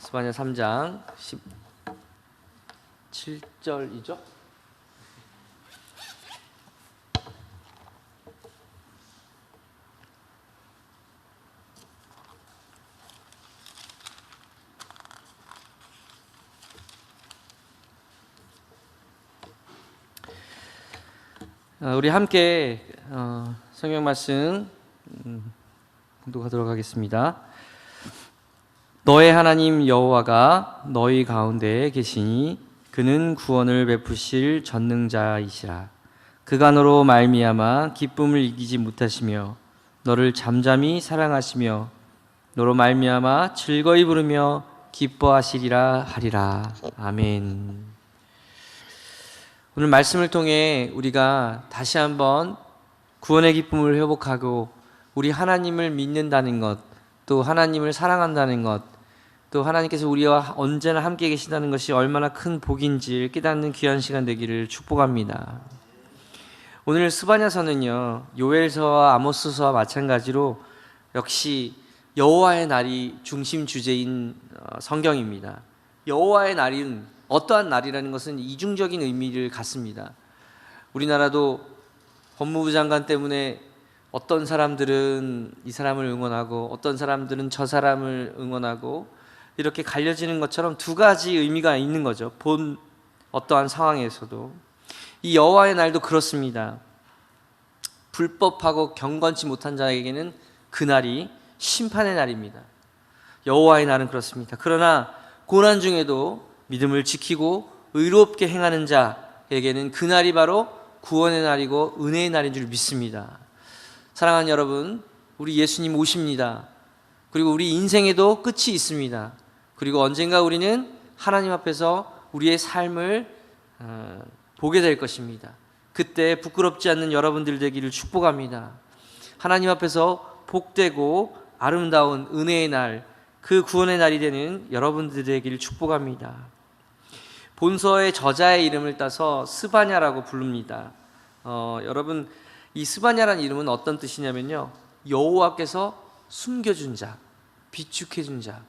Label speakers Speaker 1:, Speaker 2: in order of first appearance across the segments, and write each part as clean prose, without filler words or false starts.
Speaker 1: 스바냐 3장 17절이죠? 우리 함께 성경 말씀 공독하도록 하겠습니다. 너의 하나님 여호와가 너희 가운데에 계시니 그는 구원을 베푸실 전능자이시라. 그가 너로 말미암아 기쁨을 이기지 못하시며 너를 잠잠히 사랑하시며 너로 말미암아 즐거이 부르며 기뻐하시리라 하리라. 아멘. 오늘 말씀을 통해 우리가 다시 한번 구원의 기쁨을 회복하고 우리 하나님을 믿는다는 것, 또 하나님을 사랑한다는 것, 또 하나님께서 우리와 언제나 함께 계시다는 것이 얼마나 큰 복인지 깨닫는 귀한 시간 되기를 축복합니다. 오늘 스바냐서는요, 요엘서와 아모스서와 마찬가지로 역시 여호와의 날이 중심 주제인 성경입니다. 여호와의 날은 어떠한 날이라는 것은 이중적인 의미를 갖습니다. 우리나라도 법무부 장관 때문에 어떤 사람들은 이 사람을 응원하고 어떤 사람들은 저 사람을 응원하고 이렇게 갈려지는 것처럼 두 가지 의미가 있는 거죠. 본 어떠한 상황에서도. 이 여호와의 날도 그렇습니다. 불법하고 경건치 못한 자에게는 그날이 심판의 날입니다. 여호와의 날은 그렇습니다. 그러나 고난 중에도 믿음을 지키고 의롭게 행하는 자에게는 그날이 바로 구원의 날이고 은혜의 날인 줄 믿습니다. 사랑하는 여러분, 우리 예수님 오십니다. 그리고 우리 인생에도 끝이 있습니다. 그리고 언젠가 우리는 하나님 앞에서 우리의 삶을 보게 될 것입니다. 그때 부끄럽지 않는 여러분들 되기를 축복합니다. 하나님 앞에서 복되고 아름다운 은혜의 날, 그 구원의 날이 되는 여러분들 되기를 축복합니다. 본서의 저자의 이름을 따서 스바냐라고 부릅니다. 여러분, 이 스바냐라는 이름은 어떤 뜻이냐면요, 여호와께서 숨겨준 자, 비축해준 자,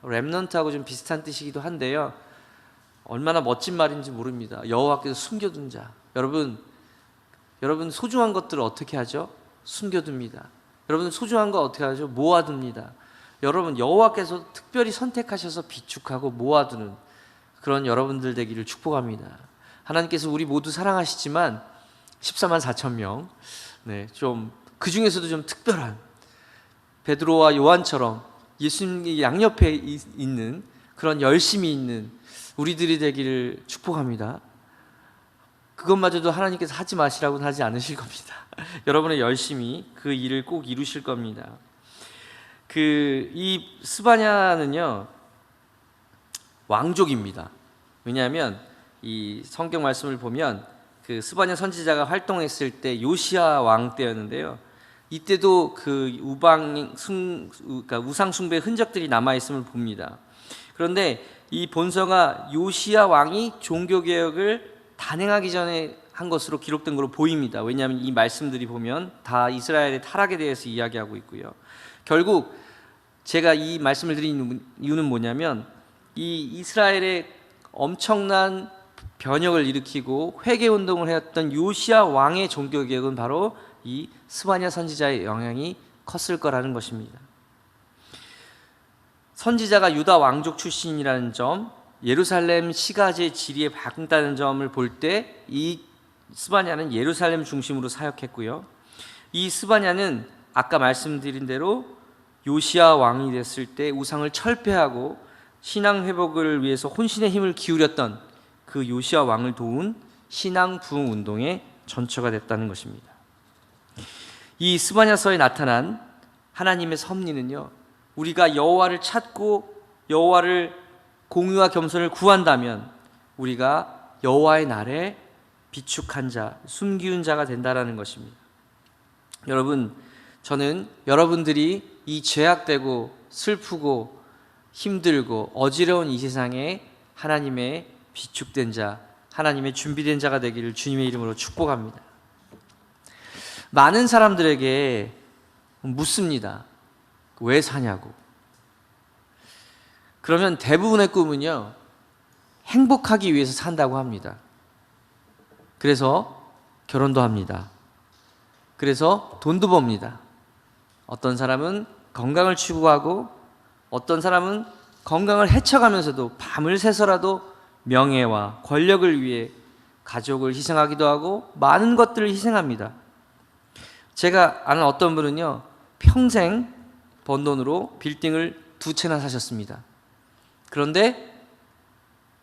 Speaker 1: 렘넌트하고 좀 비슷한 뜻이기도 한데요, 얼마나 멋진 말인지 모릅니다. 여호와께서 숨겨둔 자. 여러분 소중한 것들을 어떻게 하죠? 숨겨둡니다. 여러분 소중한 거 어떻게 하죠? 모아둡니다. 여러분, 여호와께서 특별히 선택하셔서 비축하고 모아두는 그런 여러분들 되기를 축복합니다. 하나님께서 우리 모두 사랑하시지만 14만 4천 명, 좀 그 중에서도 좀 특별한 베드로와 요한처럼 예수님의 양옆에 있는 그런 열심이 있는 우리들이 되기를 축복합니다. 그것마저도 하나님께서 하지 마시라고는 하지 않으실 겁니다. 여러분의 열심히 그 일을 꼭 이루실 겁니다. 이 스바냐는요, 왕족입니다. 왜냐하면 이 성경 말씀을 보면 그 스바냐 선지자가 활동했을 때 요시야 왕 때였는데요, 이때도 그 우상 숭배의 흔적들이 남아 있음을 봅니다. 그런데 이 본서가 요시야 왕이 종교 개혁을 단행하기 전에 한 것으로 기록된 것으로 보입니다. 왜냐하면 이 말씀들이 보면 다 이스라엘의 타락에 대해서 이야기하고 있고요. 결국 제가 이 말씀을 드린 이유는 뭐냐면, 이 이스라엘의 엄청난 변혁을 일으키고 회개운동을 해왔던 요시야 왕의 종교개혁은 바로 이 스바냐 선지자의 영향이 컸을 거라는 것입니다. 선지자가 유다 왕족 출신이라는 점, 예루살렘 시가지의 지리에 박다는 점을 볼 때 이 스바냐는 예루살렘 중심으로 사역했고요, 이 스바냐는 아까 말씀드린 대로 요시야 왕이 됐을 때 우상을 철폐하고 신앙 회복을 위해서 혼신의 힘을 기울였던 그 요시야 왕을 도운 신앙 부흥 운동의 전처가 됐다는 것입니다. 이 스바냐서에 나타난 하나님의 섭리는요, 우리가 여호와를 찾고 여호와를 공의와 겸손을 구한다면 우리가 여호와의 날에 비축한 자, 숨기운 자가 된다라는 것입니다. 여러분, 저는 여러분들이 이 죄악되고 슬프고 힘들고 어지러운 이 세상에 하나님의 비축된 자, 하나님의 준비된 자가 되기를 주님의 이름으로 축복합니다. 많은 사람들에게 묻습니다. 왜 사냐고. 그러면 대부분의 꿈은요, 행복하기 위해서 산다고 합니다. 그래서 결혼도 합니다. 그래서 돈도 법니다. 어떤 사람은 건강을 추구하고 어떤 사람은 건강을 해쳐가면서도 밤을 새서라도 명예와 권력을 위해 가족을 희생하기도 하고 많은 것들을 희생합니다. 제가 아는 어떤 분은요, 평생 번 돈으로 빌딩을 2채나 사셨습니다. 그런데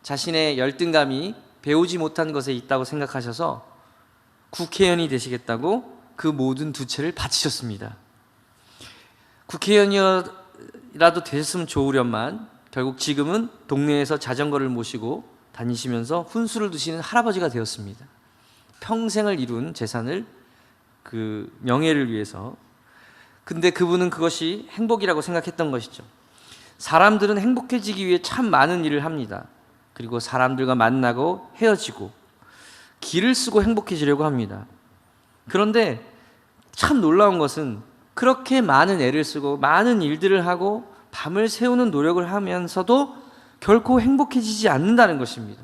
Speaker 1: 자신의 열등감이 배우지 못한 것에 있다고 생각하셔서 국회의원이 되시겠다고 그 모든 2채를 바치셨습니다. 국회의원이라도 되셨으면 좋으련만 결국 지금은 동네에서 자전거를 모시고 다니시면서 훈수를 두시는 할아버지가 되었습니다. 평생을 이룬 재산을 그 명예를 위해서. 근데 그분은 그것이 행복이라고 생각했던 것이죠. 사람들은 행복해지기 위해 참 많은 일을 합니다. 그리고 사람들과 만나고 헤어지고 길을 쓰고 행복해지려고 합니다. 그런데 참 놀라운 것은 그렇게 많은 애를 쓰고 많은 일들을 하고 밤을 새우는 노력을 하면서도 결코 행복해지지 않는다는 것입니다.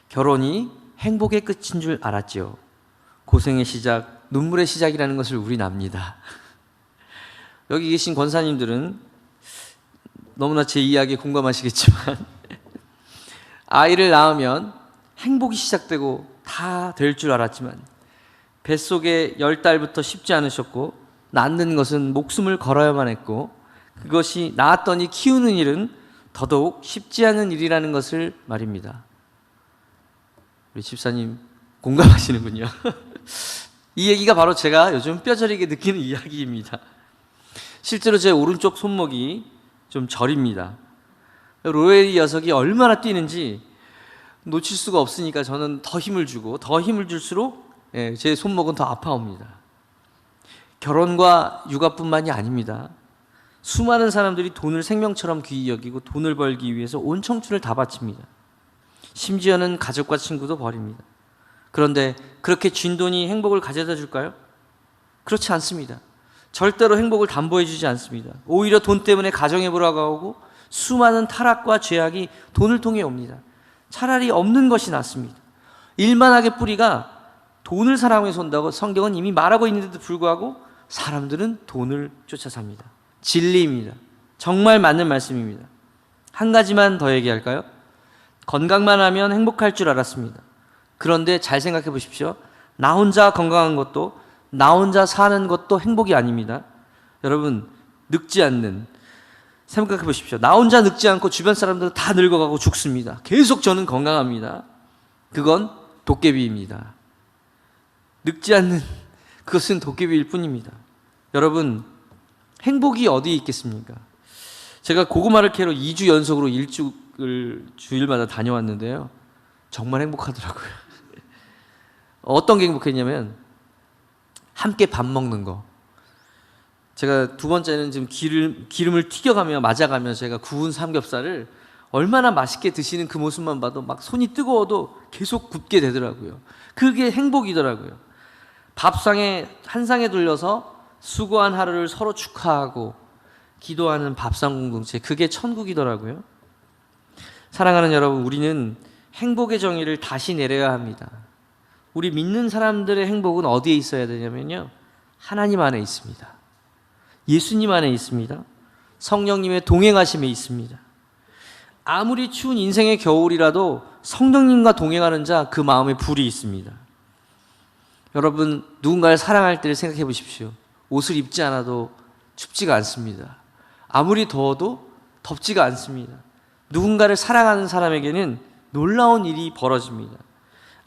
Speaker 1: 결혼이 행복의 끝인 줄 알았죠. 고생의 시작, 눈물의 시작이라는 것을 우린 압니다. 여기 계신 권사님들은 너무나 제 이야기에 공감하시겠지만 아이를 낳으면 행복이 시작되고 다 될 줄 알았지만 뱃속에 10달부터 쉽지 않으셨고 낳는 것은 목숨을 걸어야만 했고 그것이 낳았더니 키우는 일은 더더욱 쉽지 않은 일이라는 것을 말입니다. 우리 집사님 공감하시는군요. 이 얘기가 바로 제가 요즘 뼈저리게 느끼는 이야기입니다. 실제로 제 오른쪽 손목이 좀 저립니다. 로엘이 녀석이 얼마나 뛰는지 놓칠 수가 없으니까 저는 더 힘을 주고 더 힘을 줄수록 제 손목은 더 아파옵니다. 결혼과 육아뿐만이 아닙니다. 수많은 사람들이 돈을 생명처럼 귀히 여기고 돈을 벌기 위해서 온 청춘을 다 바칩니다. 심지어는 가족과 친구도 버립니다. 그런데 그렇게 쥔 돈이 행복을 가져다 줄까요? 그렇지 않습니다. 절대로 행복을 담보해 주지 않습니다. 오히려 돈 때문에 가정에 불화가 수많은 타락과 죄악이 돈을 통해 옵니다. 차라리 없는 것이 낫습니다. 일만하게 뿌리가 돈을 사랑해서 온다고 성경은 이미 말하고 있는데도 불구하고 사람들은 돈을 쫓아 삽니다. 진리입니다. 정말 맞는 말씀입니다. 한 가지만 더 얘기할까요? 건강만 하면 행복할 줄 알았습니다. 그런데 잘 생각해 보십시오. 나 혼자 건강한 것도 나 혼자 사는 것도 행복이 아닙니다. 여러분, 늙지 않는, 생각해 보십시오. 나 혼자 늙지 않고 주변 사람들은 다 늙어가고 죽습니다. 계속 저는 건강합니다. 그건 도깨비입니다. 늙지 않는 그것은 도깨비일 뿐입니다. 여러분, 행복이 어디에 있겠습니까? 제가 고구마를 캐러 2주 연속으로 일주를 주일마다 다녀왔는데요. 정말 행복하더라고요. 어떤 게 행복했냐면 함께 밥 먹는 거. 제가 두 번째는 지금 기름을 튀겨가며 맞아가며 제가 구운 삼겹살을 얼마나 맛있게 드시는 그 모습만 봐도 막 손이 뜨거워도 계속 굽게 되더라고요. 그게 행복이더라고요. 밥상에 한 상에 돌려서 수고한 하루를 서로 축하하고 기도하는 밥상 공동체, 그게 천국이더라고요. 사랑하는 여러분, 우리는 행복의 정의를 다시 내려야 합니다. 우리 믿는 사람들의 행복은 어디에 있어야 되냐면요, 하나님 안에 있습니다. 예수님 안에 있습니다. 성령님의 동행하심에 있습니다. 아무리 추운 인생의 겨울이라도 성령님과 동행하는 자, 그 마음에 불이 있습니다. 여러분, 누군가를 사랑할 때를 생각해 보십시오. 옷을 입지 않아도 춥지가 않습니다. 아무리 더워도 덥지가 않습니다. 누군가를 사랑하는 사람에게는 놀라운 일이 벌어집니다.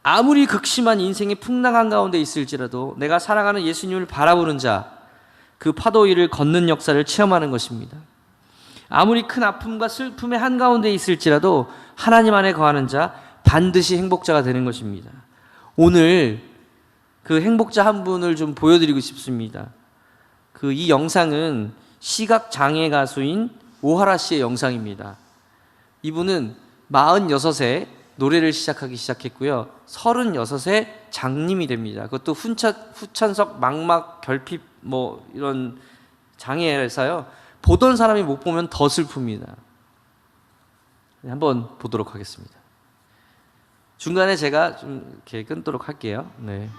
Speaker 1: 아무리 극심한 인생의 풍랑 한가운데 있을지라도 내가 사랑하는 예수님을 바라보는 자, 그 파도 위를 걷는 역사를 체험하는 것입니다. 아무리 큰 아픔과 슬픔의 한가운데 있을지라도 하나님 안에 거하는 자, 반드시 행복자가 되는 것입니다. 오늘 그 행복자 한 분을 좀 보여드리고 싶습니다. 이 영상은 시각장애 가수인 오하라 씨의 영상입니다. 이분은 46세 노래를 시작했고요. 36세 장님이 됩니다. 그것도 후천석 망막 결핍 이런 장애라서요. 보던 사람이 못 보면 더 슬픕니다. 한번 보도록 하겠습니다. 중간에 제가 좀 이렇게 끊도록 할게요. 네.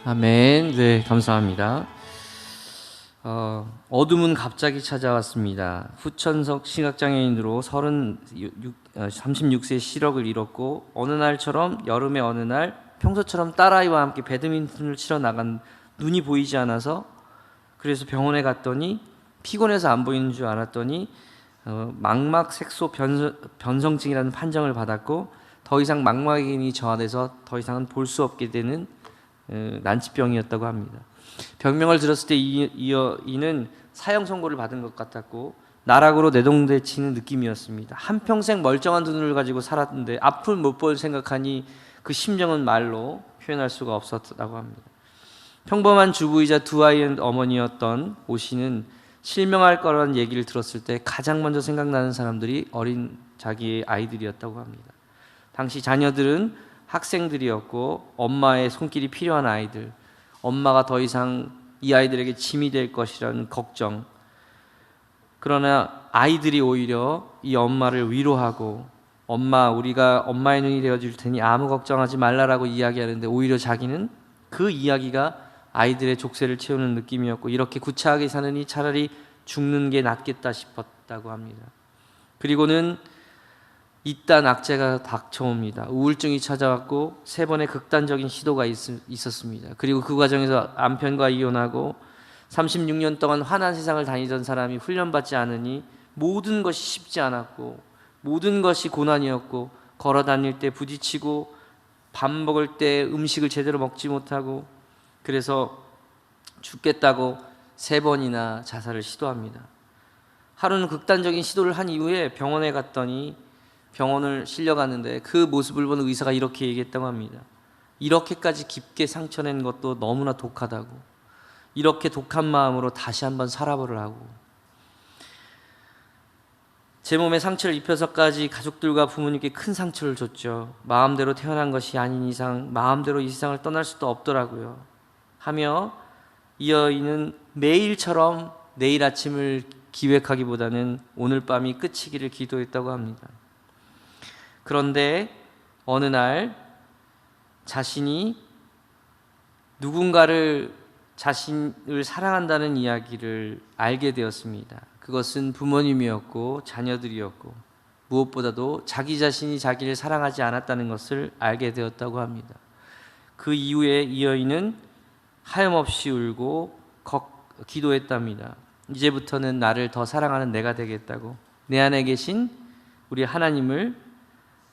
Speaker 1: 아멘. 네, 감사합니다. 어둠은 갑자기 찾아왔습니다. 후천석 시각장애인으로 36세 실력을 잃었고 어느 날처럼 여름의 어느 날 평소처럼 딸아이와 함께 배드민턴을 치러 나간 눈이 보이지 않아서 그래서 병원에 갔더니 피곤해서 안 보이는 줄 알았더니 망막색소 변성증이라는 판정을 받았고 더 이상 망막이 저하돼서 더 이상은 볼 수 없게 되는 난치병이었다고 합니다. 병명을 들었을 때 이는 사형 선고를 받은 것 같았고 나락으로 내동대치는 느낌이었습니다. 한평생 멀쩡한 눈을 가지고 살았는데 앞을 못 볼 생각하니 그 심정은 말로 표현할 수가 없었다고 합니다. 평범한 주부이자 두 아이의 어머니였던 오 씨는 실명할 거라는 얘기를 들었을 때 가장 먼저 생각나는 사람들이 어린 자기의 아이들이었다고 합니다. 당시 자녀들은 학생들이었고 엄마의 손길이 필요한 아이들, 엄마가 더 이상 이 아이들에게 짐이 될 것이라는 걱정. 그러나 아이들이 오히려 이 엄마를 위로하고 엄마, 우리가 엄마의 눈이 되어줄 테니 아무 걱정하지 말라라고 이야기하는데 오히려 자기는 그 이야기가 아이들의 족쇄를 채우는 느낌이었고 이렇게 구차하게 사느니 차라리 죽는 게 낫겠다 싶었다고 합니다. 그리고는 이딴 악재가 닥쳐옵니다. 우울증이 찾아왔고 3번의 극단적인 시도가 있었습니다. 그리고 그 과정에서 남편과 이혼하고 36년 동안 환한 세상을 다니던 사람이 훈련받지 않으니 모든 것이 쉽지 않았고 모든 것이 고난이었고 걸어 다닐 때 부딪히고 밥 먹을 때 음식을 제대로 먹지 못하고 그래서 죽겠다고 3번이나 자살을 시도합니다. 하루는 극단적인 시도를 한 이후에 병원에 갔더니 병원을 실려갔는데 그 모습을 본 의사가 이렇게 얘기했다고 합니다. 이렇게까지 깊게 상처낸 것도 너무나 독하다고. 이렇게 독한 마음으로 다시 한번 살아보라고. 제 몸에 상처를 입혀서까지 가족들과 부모님께 큰 상처를 줬죠. 마음대로 태어난 것이 아닌 이상 마음대로 이 세상을 떠날 수도 없더라고요. 하며 이 여인은 매일처럼 내일 아침을 기획하기보다는 오늘 밤이 끝이기를 기도했다고 합니다. 그런데 어느 날 자신이 누군가를 자신을 사랑한다는 이야기를 알게 되었습니다. 그것은 부모님이었고 자녀들이었고 무엇보다도 자기 자신이 자기를 사랑하지 않았다는 것을 알게 되었다고 합니다. 그 이후에 이 여인은 하염없이 울고 기도했답니다. 이제부터는 나를 더 사랑하는 내가 되겠다고, 내 안에 계신 우리 하나님을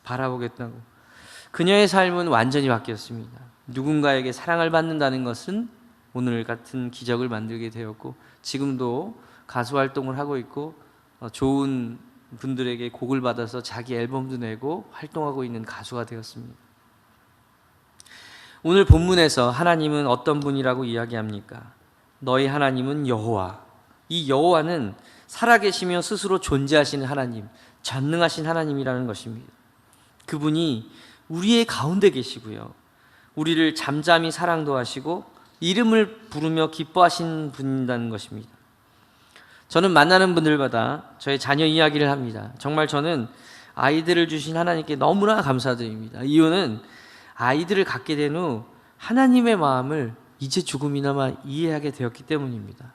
Speaker 1: 바라보겠다고. 그녀의 삶은 완전히 바뀌었습니다. 누군가에게 사랑을 받는다는 것은 오늘 같은 기적을 만들게 되었고 지금도 가수 활동을 하고 있고 좋은 분들에게 곡을 받아서 자기 앨범도 내고 활동하고 있는 가수가 되었습니다. 오늘 본문에서 하나님은 어떤 분이라고 이야기합니까? 너희 하나님은 여호와. 이 여호와는 살아계시며 스스로 존재하시는 하나님, 전능하신 하나님이라는 것입니다. 그분이 우리의 가운데 계시고요, 우리를 잠잠히 사랑도 하시고 이름을 부르며 기뻐하신 분이라는 것입니다. 저는 만나는 분들마다 저의 자녀 이야기를 합니다. 정말 저는 아이들을 주신 하나님께 너무나 감사드립니다. 이유는 아이들을 갖게 된 후 하나님의 마음을 이제 조금이나마 이해하게 되었기 때문입니다.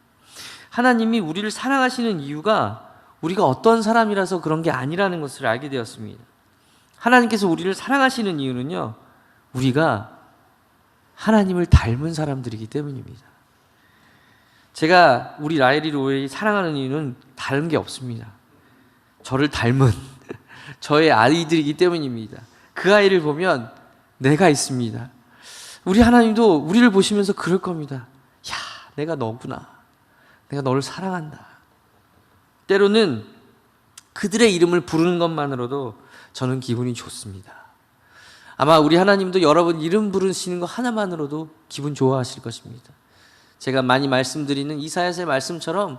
Speaker 1: 하나님이 우리를 사랑하시는 이유가 우리가 어떤 사람이라서 그런 게 아니라는 것을 알게 되었습니다. 하나님께서 우리를 사랑하시는 이유는요, 우리가 하나님을 닮은 사람들이기 때문입니다. 제가 우리 라일이 로엘이 사랑하는 이유는 다른 게 없습니다. 저를 닮은 저의 아이들이기 때문입니다. 그 아이를 보면 내가 있습니다. 우리 하나님도 우리를 보시면서 그럴 겁니다. 야, 내가 너구나. 내가 너를 사랑한다. 때로는 그들의 이름을 부르는 것만으로도 저는 기분이 좋습니다. 아마 우리 하나님도 여러분 이름 부르시는 것 하나만으로도 기분 좋아하실 것입니다. 제가 많이 말씀드리는 이사야서의 말씀처럼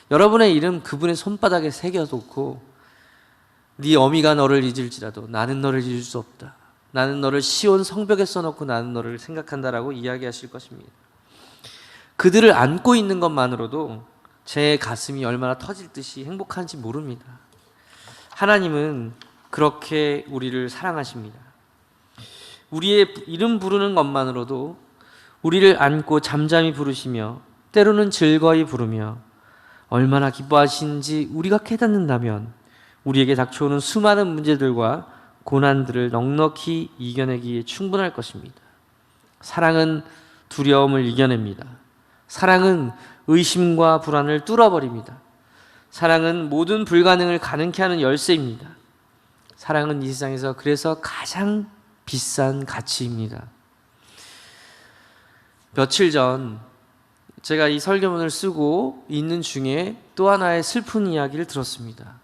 Speaker 1: 여러분의 이름 그분의 손바닥에 새겨놓고 네 어미가 너를 잊을지라도 나는 너를 잊을 수 없다. 나는 너를 시온 성벽에 써놓고 나는 너를 생각한다라고 이야기하실 것입니다. 그들을 안고 있는 것만으로도 제 가슴이 얼마나 터질 듯이 행복한지 모릅니다. 하나님은 그렇게 우리를 사랑하십니다. 우리의 이름 부르는 것만으로도 우리를 안고 잠잠히 부르시며 때로는 즐거이 부르며 얼마나 기뻐하시는지 우리가 깨닫는다면 우리에게 닥쳐오는 수많은 문제들과 고난들을 넉넉히 이겨내기에 충분할 것입니다. 사랑은 두려움을 이겨냅니다. 사랑은 의심과 불안을 뚫어버립니다. 사랑은 모든 불가능을 가능케 하는 열쇠입니다. 사랑은 이 세상에서 그래서 가장 비싼 가치입니다. 며칠 전 제가 이 설교문을 쓰고 있는 중에 또 하나의 슬픈 이야기를 들었습니다.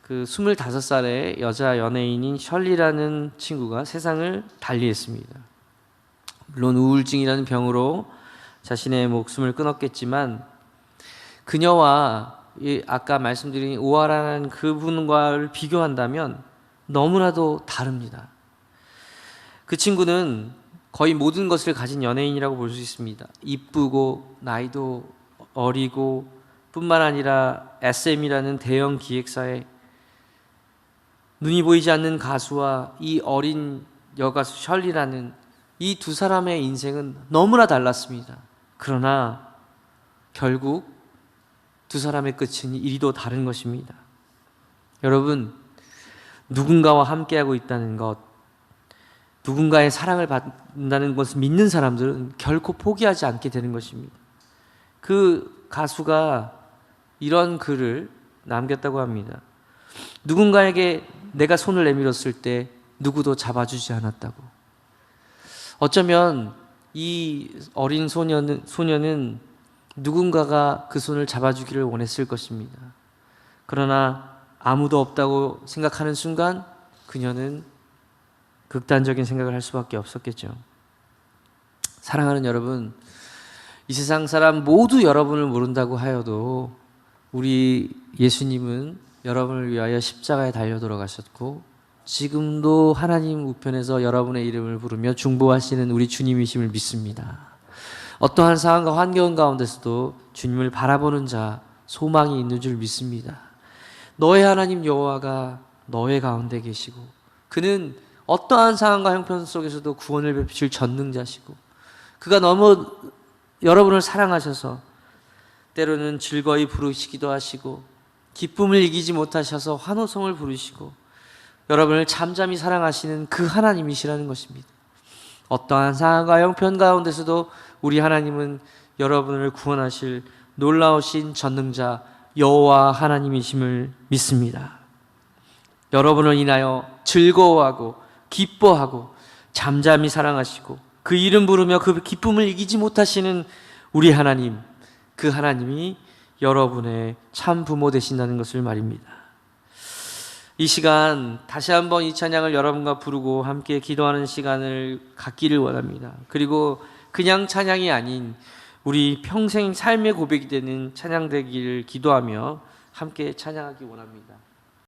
Speaker 1: 그 25살의 여자 연예인인 셜리라는 친구가 세상을 달리했습니다. 물론 우울증이라는 병으로 자신의 목숨을 끊었겠지만 그녀와 아까 말씀드린 오하라는 그분과를 비교한다면 너무나도 다릅니다. 그 친구는 거의 모든 것을 가진 연예인이라고 볼 수 있습니다. 이쁘고 나이도 어리고 뿐만 아니라 SM이라는 대형 기획사에 눈이 보이지 않는 가수와 이 어린 여가수 셜리라는 이 두 사람의 인생은 너무나 달랐습니다. 그러나 결국 두 사람의 끝은 이리도 다른 것입니다. 여러분, 누군가와 함께하고 있다는 것, 누군가의 사랑을 받는다는 것을 믿는 사람들은 결코 포기하지 않게 되는 것입니다. 그 가수가 이런 글을 남겼다고 합니다. 누군가에게 내가 손을 내밀었을 때 누구도 잡아주지 않았다고. 어쩌면 이 어린 소녀는 누군가가 그 손을 잡아주기를 원했을 것입니다. 그러나 아무도 없다고 생각하는 순간 그녀는 극단적인 생각을 할 수밖에 없었겠죠. 사랑하는 여러분, 이 세상 사람 모두 여러분을 모른다고 하여도 우리 예수님은 여러분을 위하여 십자가에 달려 돌아가셨고 지금도 하나님 우편에서 여러분의 이름을 부르며 중보하시는 우리 주님이심을 믿습니다. 어떠한 상황과 환경 가운데서도 주님을 바라보는 자, 소망이 있는 줄 믿습니다. 너의 하나님 여호와가 너의 가운데 계시고 그는 어떠한 상황과 형편 속에서도 구원을 베푸실 전능자시고 그가 너무 여러분을 사랑하셔서 때로는 즐거이 부르시기도 하시고 기쁨을 이기지 못하셔서 환호성을 부르시고 여러분을 잠잠히 사랑하시는 그 하나님이시라는 것입니다. 어떠한 상황과 형편 가운데서도 우리 하나님은 여러분을 구원하실 놀라우신 전능자 여호와 하나님이심을 믿습니다. 여러분을 인하여 즐거워하고 기뻐하고 잠잠히 사랑하시고 그 이름 부르며 그 기쁨을 이기지 못하시는 우리 하나님, 그 하나님이 여러분의 참 부모 되신다는 것을 말입니다. 이 시간 다시 한번 이 찬양을 여러분과 부르고 함께 기도하는 시간을 갖기를 원합니다. 그리고 그냥 찬양이 아닌 우리 평생 삶의 고백이 되는 찬양 되기를 기도하며 함께 찬양하기 원합니다.